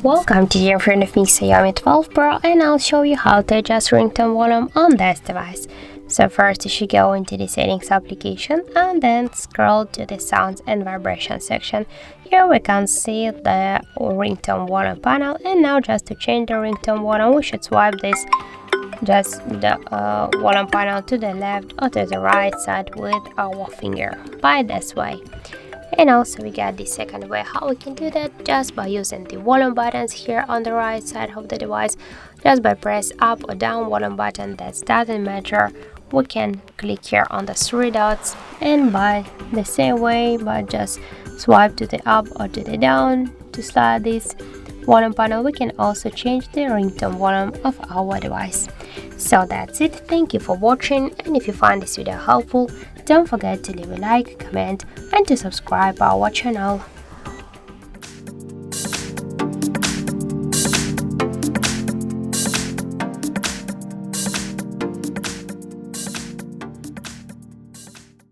Welcome to in front of me Xiaomi 12 Pro, and I'll show you how to adjust ringtone volume on this device. So first you should go into the settings application and then scroll to the sounds and vibration section. Here we can see the ringtone volume panel, and now just to change the ringtone volume we should swipe this the volume panel to the left or to the right side with our finger by this way. And also we got the second way how we can do that, just by using the volume buttons here on the right side of the device. Just by press up or down volume button, that doesn't matter. We can click here on the three dots, and by the same way, but just swipe to the up or to the down to slide this volume panel, we can also change the ringtone volume of our device. So that's it. Thank you for watching, and if you find this video helpful, don't forget to leave a like, comment and to subscribe our channel.